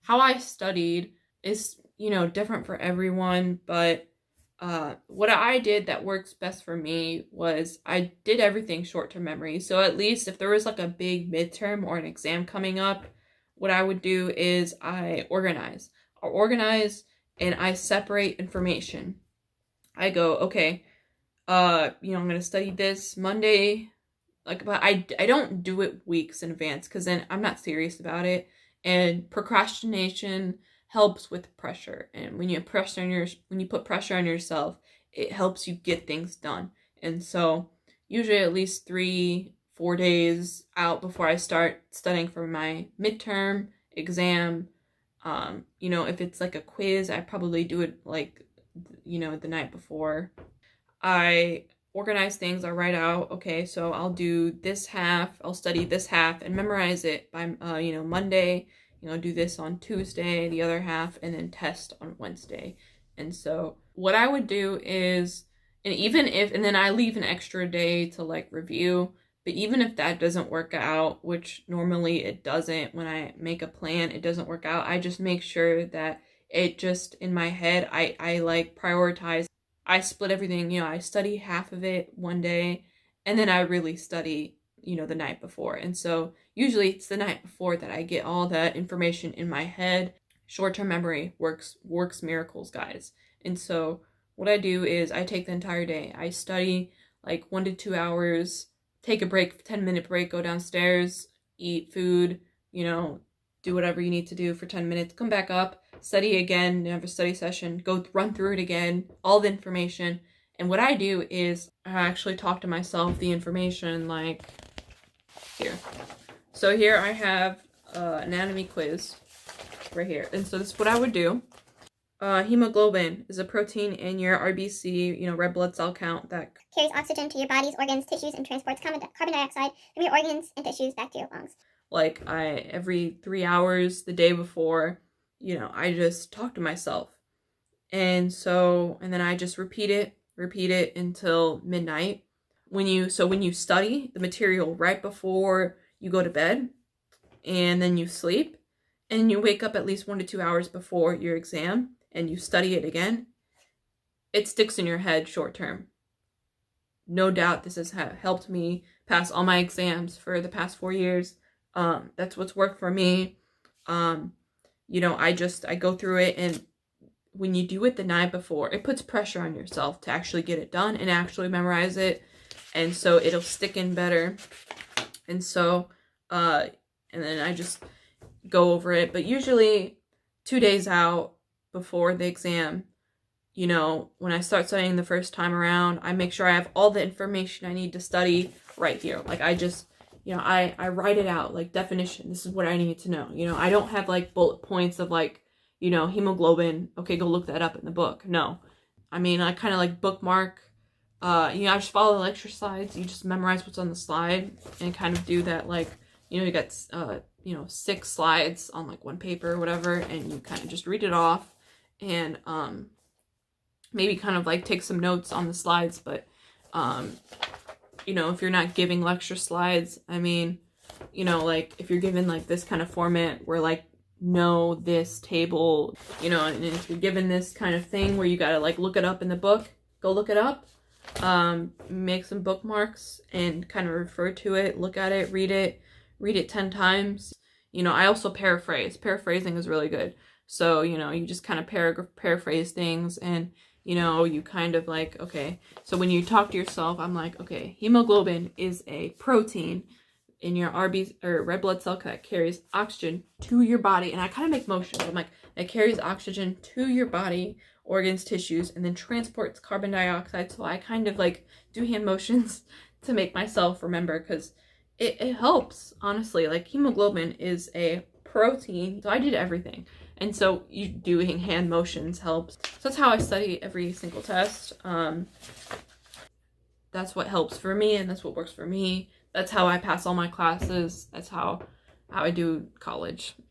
how I studied is, different for everyone, but what I did that works best for me was I did everything short-term memory. So at least if there was like a big midterm or an exam coming up, what I would do is I organize. I organize and I separate information. I go, okay, I'm gonna study this Monday, but I don't do it weeks in advance because then I'm not serious about it. And procrastination helps with pressure. And when you put pressure on yourself, it helps you get things done. And so usually at least 3, 4 days out before I start studying for my midterm exam. If it's like a quiz, I probably do it like, the night before. I organize things. I write out, okay, so I'll do this half, I'll study this half and memorize it by, Monday, do this on Tuesday, the other half, and then test on Wednesday. And so what I would do is, and then I leave an extra day to like review, but even if that doesn't work out, which normally it doesn't, when I make a plan, it doesn't work out, I just make sure that it just in my head, I like prioritize. I split everything, I study half of it one day and then I really study, the night before. And so usually it's the night before that I get all that information in my head. Short-term memory works miracles, guys. And so what I do is I take the entire day. I study like 1 to 2 hours, take a break, 10-minute break, go downstairs, eat food, do whatever you need to do for 10 minutes, come back up, study again, have a study session, go run through it again, all the information. And what I do is I actually talk to myself the information like here. So here I have anatomy quiz right here. And so this is what I would do. Hemoglobin is a protein in your RBC, red blood cell count that carries oxygen to your body's organs, tissues, and transports carbon dioxide from your organs and tissues back to your lungs. Like every 3 hours the day before, I just talk to myself. And then I just repeat it until midnight. When you study the material right before you go to bed and then you sleep and you wake up at least 1 to 2 hours before your exam and you study it again, it sticks in your head short term. No doubt this has helped me pass all my exams for the past 4 years. That's what's worked for me. I go through it, and when you do it the night before, it puts pressure on yourself to actually get it done and actually memorize it. And so it'll stick in better. And so, and then I just go over it. But usually 2 days out before the exam, when I start studying the first time around, I make sure I have all the information I need to study right here. Like I just, I write it out, like definition. This is what I need to know. I don't have like bullet points of like, hemoglobin. Okay, go look that up in the book. No. I mean, I kind of like bookmark. I just follow the lecture slides. You just memorize what's on the slide and kind of do that. Like, you got, 6 slides on like one paper or whatever, and you kind of just read it off and, maybe kind of like take some notes on the slides. But, if you're not giving lecture slides, I mean, like if you're given like this kind of format where like, know this table, and if you're given this kind of thing where you gotta like look it up in the book, go look it up, make some bookmarks and kind of refer to it, look at it, read it 10 times. I also paraphrase. Paraphrasing is really good. So, you just kind of paraphrase things and, you kind of like, okay, so when you talk to yourself, I'm like, okay, hemoglobin is a protein in your RB or red blood cell that carries oxygen to your body. And I kind of make motions. I'm like, it carries oxygen to your body, organs, tissues, and then transports carbon dioxide. So I kind of like do hand motions to make myself remember, because it helps, honestly. Like hemoglobin is a protein. So I did everything. And so you doing hand motions helps. So that's how I study every single test. That's what helps for me, and that's what works for me. That's how I pass all my classes. That's how I do college.